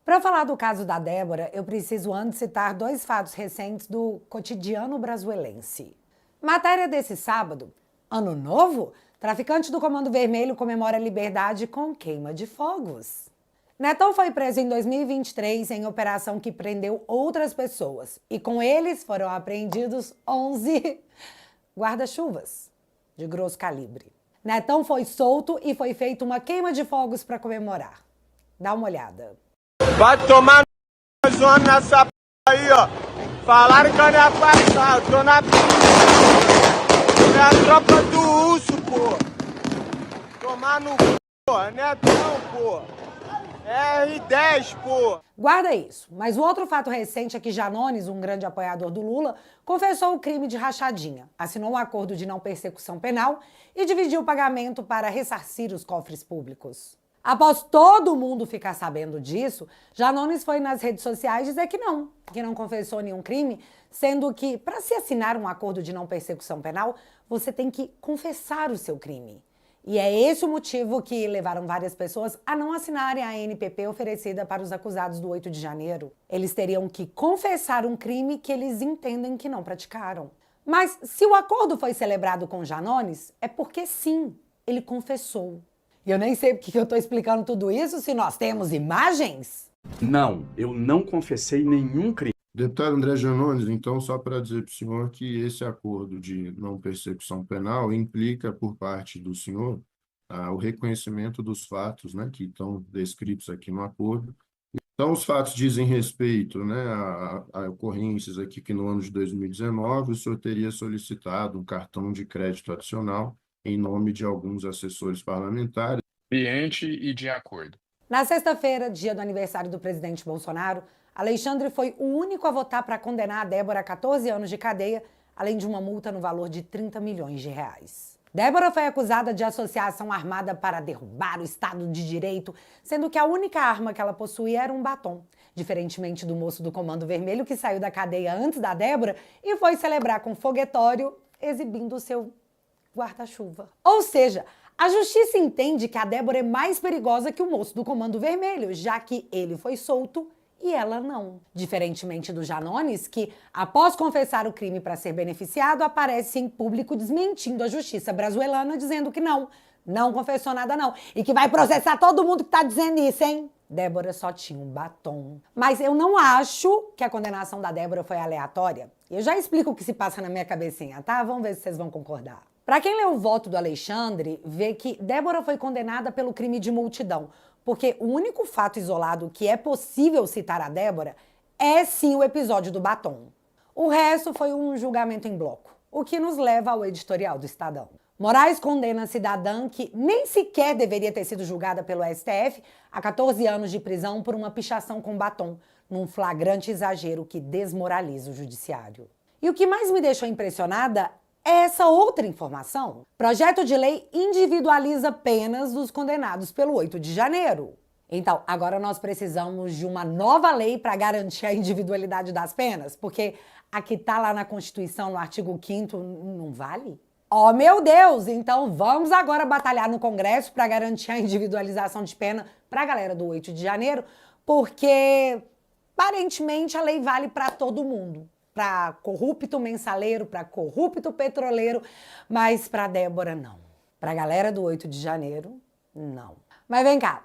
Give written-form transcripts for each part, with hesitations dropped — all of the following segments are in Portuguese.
Para falar do caso da Débora, eu preciso antes citar dois fatos recentes do cotidiano brasileirense. Matéria desse sábado: Ano Novo? Traficante do Comando Vermelho comemora a liberdade com queima de fogos. Netão foi preso em 2023 em operação que prendeu outras pessoas. E com eles foram apreendidos 11 guarda-chuvas de grosso calibre. Netão foi solto e foi feita uma queima de fogos para comemorar. Dá uma olhada. Vai tomar zona nessa p aí, ó. Falaram que eu não ia passar, eu tô na p. É a tropa do urso, pô. Tomar no p, Netão, pô. R10, pô. Guarda isso, mas o outro fato recente é que Janones, um grande apoiador do Lula, confessou o crime de rachadinha, assinou um acordo de não persecução penal e dividiu o pagamento para ressarcir os cofres públicos. Após todo mundo ficar sabendo disso, Janones foi nas redes sociais dizer que não confessou nenhum crime, sendo que, para se assinar um acordo de não persecução penal, você tem que confessar o seu crime. E é esse o motivo que levaram várias pessoas a não assinarem a ANPP oferecida para os acusados do 8 de janeiro. Eles teriam que confessar um crime que eles entendem que não praticaram. Mas se o acordo foi celebrado com Janones, é porque sim, ele confessou. E eu nem sei porque que eu estou explicando tudo isso se nós temos imagens. Não, eu não confessei nenhum crime. Deputado André Janones, então, só para dizer para o senhor que esse acordo de não persecução penal implica, por parte do senhor, o reconhecimento dos fatos, né, que estão descritos aqui no acordo. Então, os fatos dizem respeito, né, a ocorrências aqui que no ano de 2019 o senhor teria solicitado um cartão de crédito adicional em nome de alguns assessores parlamentares. Ambiente e de acordo. Na sexta-feira, dia do aniversário do presidente Bolsonaro, Alexandre foi o único a votar para condenar a Débora a 14 anos de cadeia, além de uma multa no valor de 30 milhões de reais. Débora foi acusada de associação armada para derrubar o Estado de Direito, sendo que a única arma que ela possuía era um batom, diferentemente do moço do Comando Vermelho que saiu da cadeia antes da Débora e foi celebrar com foguetório, exibindo o seu guarda-chuva. Ou seja, a justiça entende que a Débora é mais perigosa que o moço do Comando Vermelho, já que ele foi solto e ela não. Diferentemente do Janones, que, após confessar o crime para ser beneficiado, aparece em público desmentindo a justiça brasileira, dizendo que não confessou nada não, e que vai processar todo mundo que tá dizendo isso, hein? Débora só tinha um batom. Mas eu não acho que a condenação da Débora foi aleatória. Eu já explico o que se passa na minha cabecinha, tá? Vamos ver se vocês vão concordar. Para quem leu o voto do Alexandre, vê que Débora foi condenada pelo crime de multidão, porque o único fato isolado que é possível citar a Débora é sim o episódio do batom. O resto foi um julgamento em bloco, o que nos leva ao editorial do Estadão. Moraes condena a cidadã que nem sequer deveria ter sido julgada pelo STF a 14 anos de prisão por uma pichação com batom, num flagrante exagero que desmoraliza o judiciário. E o que mais me deixou impressionada é essa outra informação. Projeto de lei individualiza penas dos condenados pelo 8 de janeiro. Então, agora nós precisamos de uma nova lei para garantir a individualidade das penas, porque a que está lá na Constituição, no artigo 5º, não vale? Oh, meu Deus! Então vamos agora batalhar no Congresso para garantir a individualização de pena para a galera do 8 de janeiro, porque aparentemente a lei vale para todo mundo. Para corrupto mensaleiro, para corrupto petroleiro, mas para Débora não. Para a galera do 8 de janeiro, não. Mas vem cá,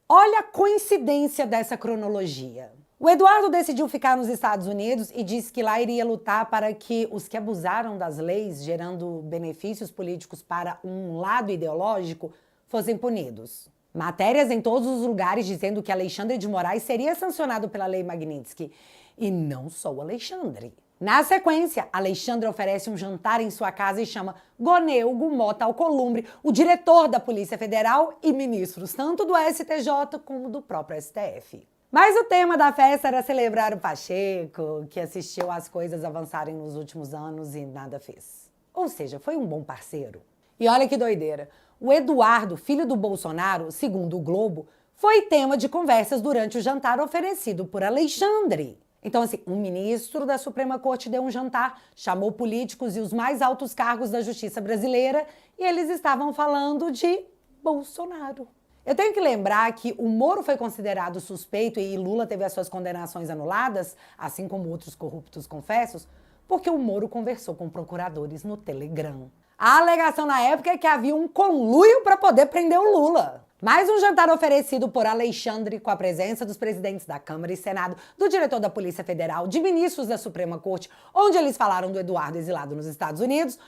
olha a coincidência dessa cronologia. O Eduardo decidiu ficar nos Estados Unidos e disse que lá iria lutar para que os que abusaram das leis, gerando benefícios políticos para um lado ideológico, fossem punidos. Matérias em todos os lugares dizendo que Alexandre de Moraes seria sancionado pela Lei Magnitsky. E não só o Alexandre. Na sequência, Alexandre oferece um jantar em sua casa e chama Gonelgo Mota Alcolumbre, o diretor da Polícia Federal e ministros tanto do STJ como do próprio STF. Mas o tema da festa era celebrar o Pacheco, que assistiu às coisas avançarem nos últimos anos e nada fez. Ou seja, foi um bom parceiro. E olha que doideira, o Eduardo, filho do Bolsonaro, segundo o Globo, foi tema de conversas durante o jantar oferecido por Alexandre. Então, assim, um ministro da Suprema Corte deu um jantar, chamou políticos e os mais altos cargos da justiça brasileira e eles estavam falando de Bolsonaro. Eu tenho que lembrar que o Moro foi considerado suspeito e Lula teve as suas condenações anuladas, assim como outros corruptos confessos, porque o Moro conversou com procuradores no Telegram. A alegação na época é que havia um conluio para poder prender o Lula. Mais um jantar oferecido por Alexandre com a presença dos presidentes da Câmara e Senado, do diretor da Polícia Federal, de ministros da Suprema Corte, onde eles falaram do Eduardo exilado nos Estados Unidos,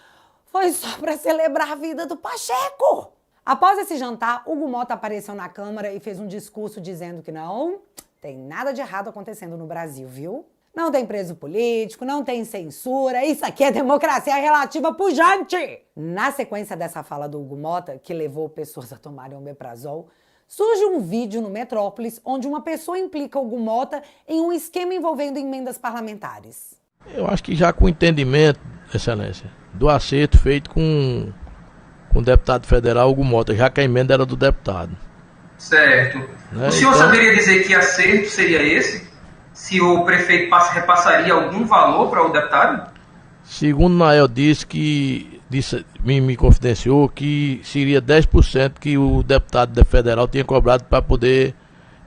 foi só para celebrar a vida do Pacheco. Após esse jantar, Hugo Motta apareceu na Câmara e fez um discurso dizendo que não tem nada de errado acontecendo no Brasil, viu? Não tem preso político, não tem censura, isso aqui é democracia relativa pujante! Na sequência dessa fala do Hugo Motta, que levou pessoas a tomarem omeprazol, surge um vídeo no Metrópolis onde uma pessoa implica Hugo Motta em um esquema envolvendo emendas parlamentares. Eu acho que já com o entendimento, Excelência, do acerto feito com o deputado federal Hugo Motta, já que a emenda era do deputado. Certo. Né? O senhor Então, saberia dizer que acerto seria esse? Se o prefeito repassaria algum valor para o deputado? segundo Nael me confidenciou que seria 10% que o deputado federal tinha cobrado para poder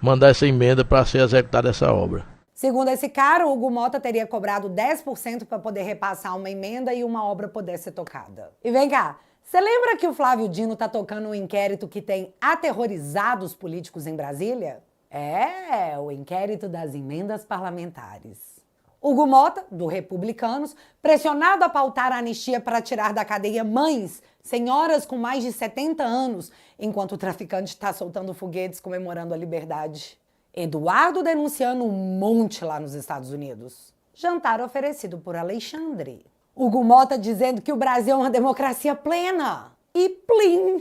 mandar essa emenda para ser executada essa obra. Segundo esse cara, o Hugo Motta teria cobrado 10% para poder repassar uma emenda e uma obra poder ser tocada. E vem cá, você lembra que o Flávio Dino tá tocando um inquérito que tem aterrorizado os políticos em Brasília? É, o inquérito das emendas parlamentares. Hugo Motta, do Republicanos, pressionado a pautar a anistia para tirar da cadeia mães, senhoras com mais de 70 anos, enquanto o traficante está soltando foguetes comemorando a liberdade. Eduardo denunciando um monte lá nos Estados Unidos. Jantar oferecido por Alexandre. Hugo Motta dizendo que o Brasil é uma democracia plena. E plim!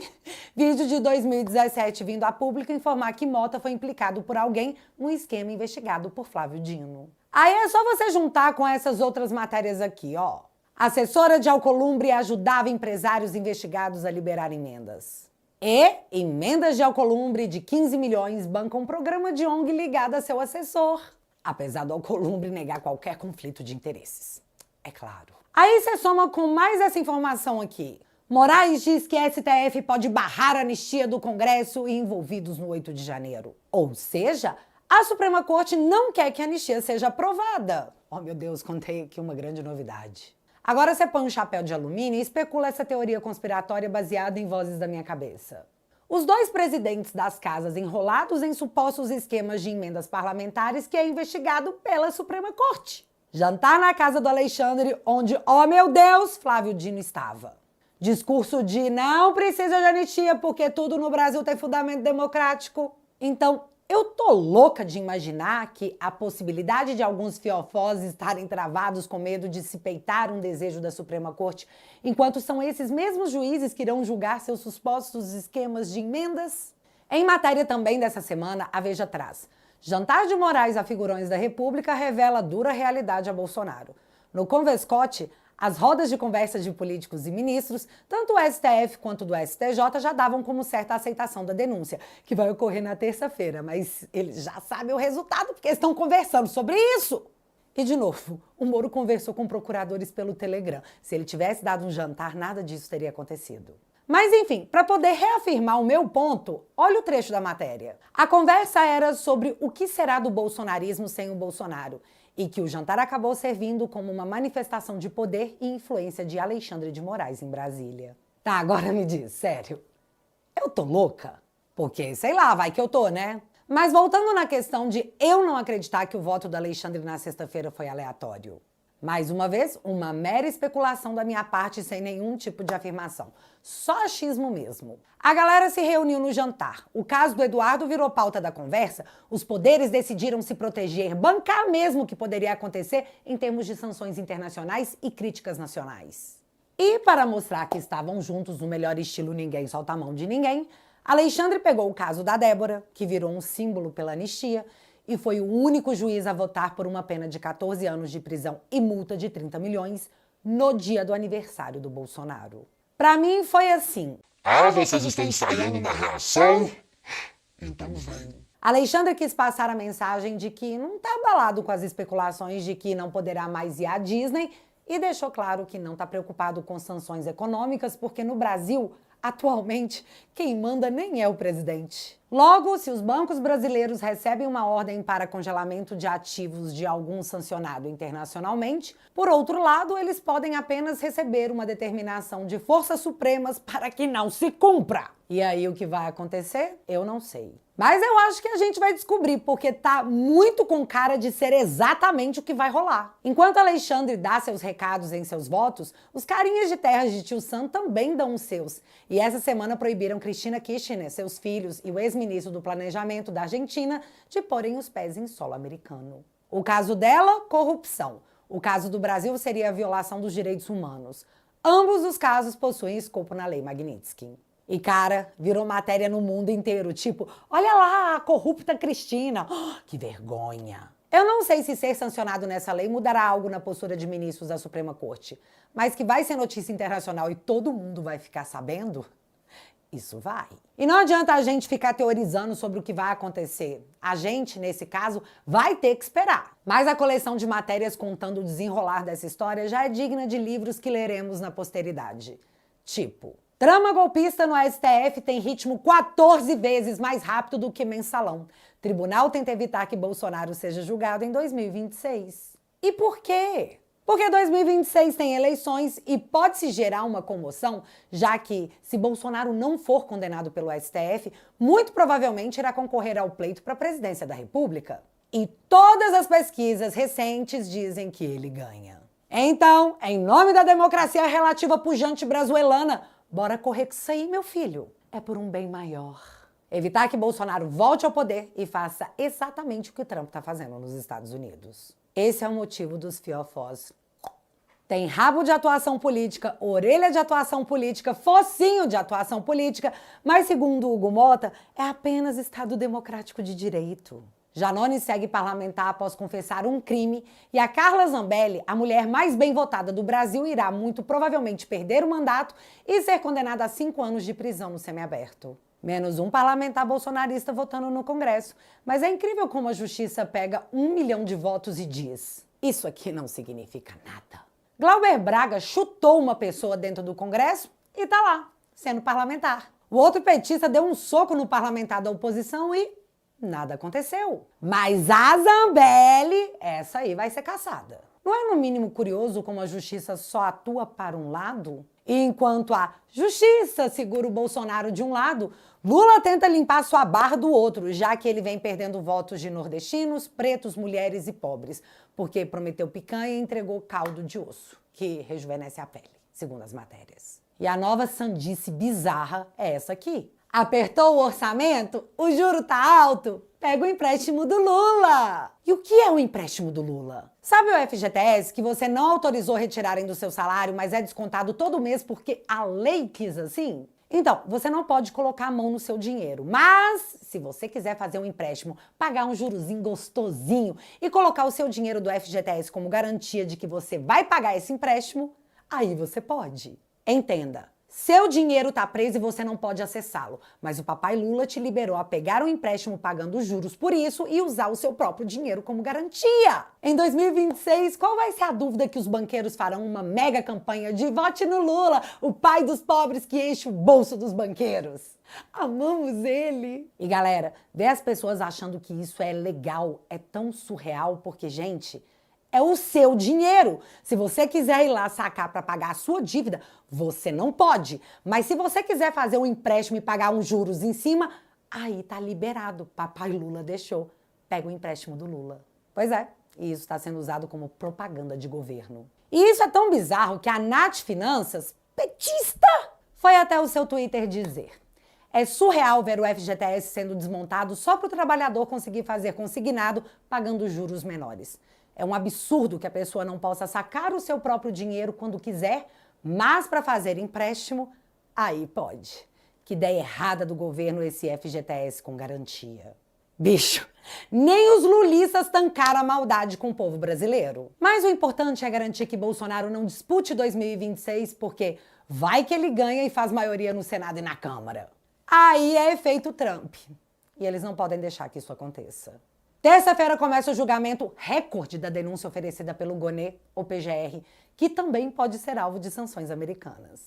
Vídeo de 2017 vindo a público informar que Motta foi implicado por alguém no esquema investigado por Flávio Dino. Aí é só você juntar com essas outras matérias aqui, ó. Assessora de Alcolumbre ajudava empresários investigados a liberar emendas. E emendas de Alcolumbre de 15 milhões bancam um programa de ONG ligado a seu assessor. Apesar do Alcolumbre negar qualquer conflito de interesses. É claro. Aí você soma com mais essa informação aqui. Moraes diz que a STF pode barrar a anistia do Congresso e envolvidos no 8 de janeiro. Ou seja, a Suprema Corte não quer que a anistia seja aprovada. Oh, meu Deus, contei aqui uma grande novidade. Agora você põe um chapéu de alumínio e especula essa teoria conspiratória baseada em vozes da minha cabeça. Os dois presidentes das casas enrolados em supostos esquemas de emendas parlamentares que é investigado pela Suprema Corte. Jantar na casa do Alexandre, onde, oh meu Deus, Flávio Dino estava. Discurso de não precisa de anistia porque tudo no Brasil tem fundamento democrático. Então, eu tô louca de imaginar que a possibilidade de alguns fiofós estarem travados com medo de se peitar um desejo da Suprema Corte, enquanto são esses mesmos juízes que irão julgar seus supostos esquemas de emendas. Em matéria também dessa semana, a Veja traz: jantar de Moraes a figurões da República revela dura realidade a Bolsonaro. No Convescote, as rodas de conversa de políticos e ministros, tanto o STF quanto do STJ, já davam como certa aceitação da denúncia, que vai ocorrer na terça-feira, mas eles já sabem o resultado porque estão conversando sobre isso. E, de novo, o Moro conversou com procuradores pelo Telegram. Se ele tivesse dado um jantar, nada disso teria acontecido. Mas, enfim, para poder reafirmar o meu ponto, olha o trecho da matéria. A conversa era sobre o que será do bolsonarismo sem o Bolsonaro, e que o jantar acabou servindo como uma manifestação de poder e influência de Alexandre de Moraes em Brasília. Tá, agora me diz, sério, eu tô louca? Porque, sei lá, vai que eu tô, né? Mas voltando na questão de eu não acreditar que o voto do Alexandre na sexta-feira foi aleatório. Mais uma vez, uma mera especulação da minha parte sem nenhum tipo de afirmação. Só achismo mesmo. A galera se reuniu no jantar. O caso do Eduardo virou pauta da conversa. Os poderes decidiram se proteger, bancar mesmo o que poderia acontecer em termos de sanções internacionais e críticas nacionais. E para mostrar que estavam juntos no melhor estilo ninguém solta a mão de ninguém, Alexandre pegou o caso da Débora, que virou um símbolo pela anistia, e foi o único juiz a votar por uma pena de 14 anos de prisão e multa de 30 milhões no dia do aniversário do Bolsonaro. Pra mim foi assim. Ah, vocês estão ensaiando uma reação? Então vem. Alexandre quis passar a mensagem de que não tá abalado com as especulações de que não poderá mais ir à Disney e deixou claro que não tá preocupado com sanções econômicas porque no Brasil Atualmente, quem manda nem é o presidente. Logo, se os bancos brasileiros recebem uma ordem para congelamento de ativos de algum sancionado internacionalmente, por outro lado, eles podem apenas receber uma determinação de forças supremas para que não se cumpra. E aí o que vai acontecer? Eu não sei. Mas eu acho que a gente vai descobrir, porque tá muito com cara de ser exatamente o que vai rolar. Enquanto Alexandre dá seus recados em seus votos, os carinhas de terras de Tio Sam também dão os seus. E essa semana proibiram Cristina Kirchner, seus filhos e o ex-ministro do Planejamento da Argentina de porem os pés em solo americano. O caso dela, corrupção. O caso do Brasil seria a violação dos direitos humanos. Ambos os casos possuem escopo na Lei Magnitsky. E, cara, virou matéria no mundo inteiro, tipo, olha lá, a corrupta Cristina. Oh, que vergonha. Eu não sei se ser sancionado nessa lei mudará algo na postura de ministros da Suprema Corte, mas que vai ser notícia internacional e todo mundo vai ficar sabendo, isso vai. E não adianta a gente ficar teorizando sobre o que vai acontecer. A gente, nesse caso, vai ter que esperar. Mas a coleção de matérias contando o desenrolar dessa história já é digna de livros que leremos na posteridade. Tipo, trama golpista no STF tem ritmo 14 vezes mais rápido do que mensalão. Tribunal tenta evitar que Bolsonaro seja julgado em 2026. E por quê? Porque 2026 tem eleições e pode-se gerar uma comoção, já que, se Bolsonaro não for condenado pelo STF, muito provavelmente irá concorrer ao pleito para a presidência da República. E todas as pesquisas recentes dizem que ele ganha. Então, em nome da democracia relativa pujante brazuelana, bora correr com isso aí, meu filho. É por um bem maior. Evitar que Bolsonaro volte ao poder e faça exatamente o que o Trump está fazendo nos Estados Unidos. Esse é o motivo dos fiofós. Tem rabo de atuação política, orelha de atuação política, focinho de atuação política, mas segundo Hugo Mota, é apenas Estado democrático de direito. Janones segue parlamentar após confessar um crime e a Carla Zambelli, a mulher mais bem votada do Brasil, irá muito provavelmente perder o mandato e ser condenada a 5 anos de prisão no semiaberto. Menos um parlamentar bolsonarista votando no Congresso. Mas é incrível como a justiça pega 1 milhão de votos e diz: isso aqui não significa nada. Glauber Braga chutou uma pessoa dentro do Congresso e tá lá, sendo parlamentar. O outro petista deu um soco no parlamentar da oposição e nada aconteceu. Mas a Zambelli, essa aí vai ser caçada. Não é no mínimo curioso como a justiça só atua para um lado? E enquanto a justiça segura o Bolsonaro de um lado, Lula tenta limpar sua barra do outro, já que ele vem perdendo votos de nordestinos, pretos, mulheres e pobres, porque prometeu picanha e entregou caldo de osso, que rejuvenesce a pele, segundo as matérias. E a nova sandice bizarra é essa aqui. Apertou o orçamento? O juro tá alto? Pega o empréstimo do Lula! E o que é o empréstimo do Lula? Sabe o FGTS que você não autorizou retirarem do seu salário, mas é descontado todo mês porque a lei quis assim? Então, você não pode colocar a mão no seu dinheiro, mas se você quiser fazer um empréstimo, pagar um jurozinho gostosinho e colocar o seu dinheiro do FGTS como garantia de que você vai pagar esse empréstimo, aí você pode. Entenda. Seu dinheiro está preso e você não pode acessá-lo, mas o papai Lula te liberou a pegar o empréstimo pagando juros por isso e usar o seu próprio dinheiro como garantia. Em 2026, qual vai ser a dúvida que os banqueiros farão uma mega campanha de vote no Lula, o pai dos pobres que enche o bolso dos banqueiros? Amamos ele! E galera, ver as pessoas achando que isso é legal é tão surreal porque, gente, é o seu dinheiro. Se você quiser ir lá sacar para pagar a sua dívida, você não pode. Mas se você quiser fazer um empréstimo e pagar uns juros em cima, aí tá liberado. Papai Lula deixou. Pega o empréstimo do Lula. Pois é, e isso está sendo usado como propaganda de governo. E isso é tão bizarro que a Nath Finanças, petista, foi até o seu Twitter dizer: é surreal ver o FGTS sendo desmontado só para o trabalhador conseguir fazer consignado pagando juros menores. É um absurdo que a pessoa não possa sacar o seu próprio dinheiro quando quiser, mas para fazer empréstimo, aí pode. Que ideia errada do governo esse FGTS com garantia. Bicho, nem os lulistas tancaram a maldade com o povo brasileiro. Mas o importante é garantir que Bolsonaro não dispute 2026, porque vai que ele ganha e faz maioria no Senado e na Câmara. Aí é efeito Trump. E eles não podem deixar que isso aconteça. Terça-feira começa o julgamento recorde da denúncia oferecida pelo Gonê, ou PGR, que também pode ser alvo de sanções americanas.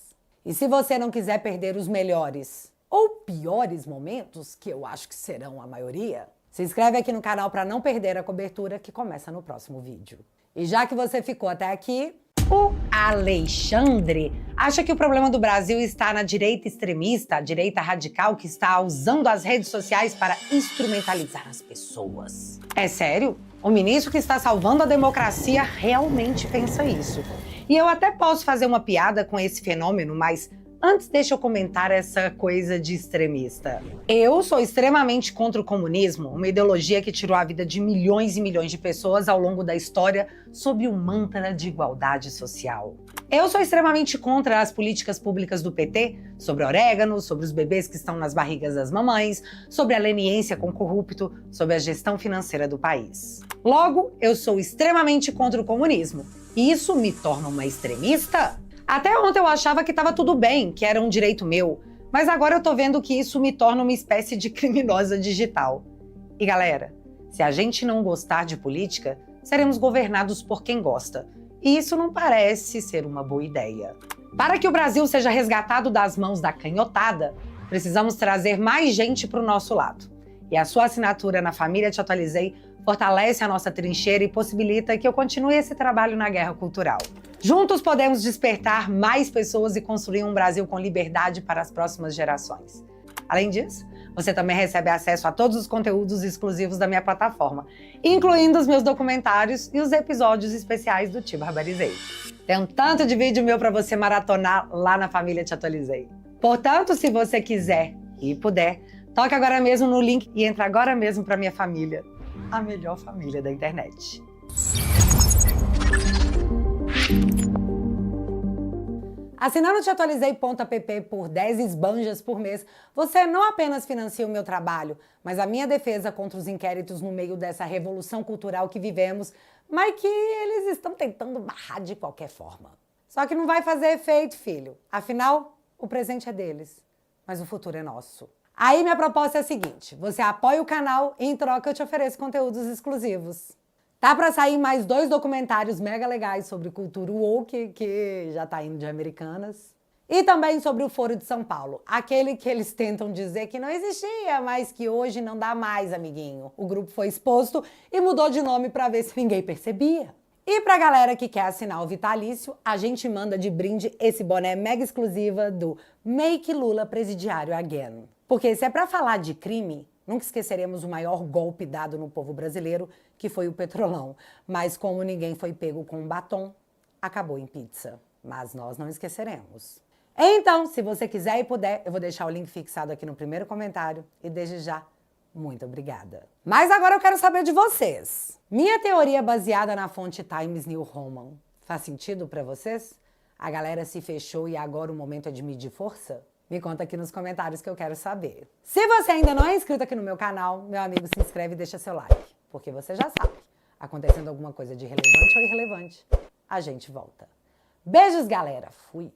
E se você não quiser perder os melhores ou piores momentos, que eu acho que serão a maioria, se inscreve aqui no canal para não perder a cobertura que começa no próximo vídeo. E já que você ficou até aqui, o Alexandre acha que o problema do Brasil está na direita extremista, a direita radical que está usando as redes sociais para instrumentalizar as pessoas. É sério? O ministro que está salvando a democracia realmente pensa isso. E eu até posso fazer uma piada com esse fenômeno, mas antes deixa eu comentar essa coisa de extremista. Eu sou extremamente contra o comunismo, uma ideologia que tirou a vida de milhões e milhões de pessoas ao longo da história sob o mantra de igualdade social. Eu sou extremamente contra as políticas públicas do PT, sobre orégano, sobre os bebês que estão nas barrigas das mamães, sobre a leniência com o corrupto, sobre a gestão financeira do país. Logo, eu sou extremamente contra o comunismo. E isso me torna uma extremista? Até ontem eu achava que estava tudo bem, que era um direito meu, mas agora eu tô vendo que isso me torna uma espécie de criminosa digital. E galera, se a gente não gostar de política, seremos governados por quem gosta. E isso não parece ser uma boa ideia. Para que o Brasil seja resgatado das mãos da canhotada, precisamos trazer mais gente para o nosso lado. E a sua assinatura na Família Te Atualizei fortalece a nossa trincheira e possibilita que eu continue esse trabalho na guerra cultural. Juntos podemos despertar mais pessoas e construir um Brasil com liberdade para as próximas gerações. Além disso, você também recebe acesso a todos os conteúdos exclusivos da minha plataforma, incluindo os meus documentários e os episódios especiais do Te Barbarizei. Tem um tanto de vídeo meu para você maratonar lá na Família Te Atualizei. Portanto, se você quiser e puder, toque agora mesmo no link e entre agora mesmo para minha família, a melhor família da internet. Assinando teatualizei.app por 10 esbanjas por mês, você não apenas financia o meu trabalho, mas a minha defesa contra os inquéritos no meio dessa revolução cultural que vivemos, mas que eles estão tentando barrar de qualquer forma. Só que não vai fazer efeito, filho. Afinal, o presente é deles, mas o futuro é nosso. Aí minha proposta é a seguinte, você apoia o canal e em troca eu te ofereço conteúdos exclusivos. Tá pra sair mais 2 documentários mega legais sobre cultura woke, que já tá indo de Americanas. E também sobre o Foro de São Paulo, aquele que eles tentam dizer que não existia, mas que hoje não dá mais, amiguinho. O grupo foi exposto e mudou de nome pra ver se ninguém percebia. E pra galera que quer assinar o vitalício, a gente manda de brinde esse boné mega exclusiva do Make Lula Presidiário Again. Porque se é pra falar de crime, nunca esqueceremos o maior golpe dado no povo brasileiro, que foi o Petrolão. Mas como ninguém foi pego com um batom, acabou em pizza. Mas nós não esqueceremos. Então, se você quiser e puder, eu vou deixar o link fixado aqui no primeiro comentário. E desde já, muito obrigada. Mas agora eu quero saber de vocês. Minha teoria baseada na fonte Times New Roman faz sentido pra vocês? A galera se fechou e agora o momento é de medir força? Me conta aqui nos comentários que eu quero saber. Se você ainda não é inscrito aqui no meu canal, meu amigo, se inscreve e deixa seu like. Porque você já sabe, acontecendo alguma coisa de relevante ou irrelevante, a gente volta. Beijos, galera. Fui.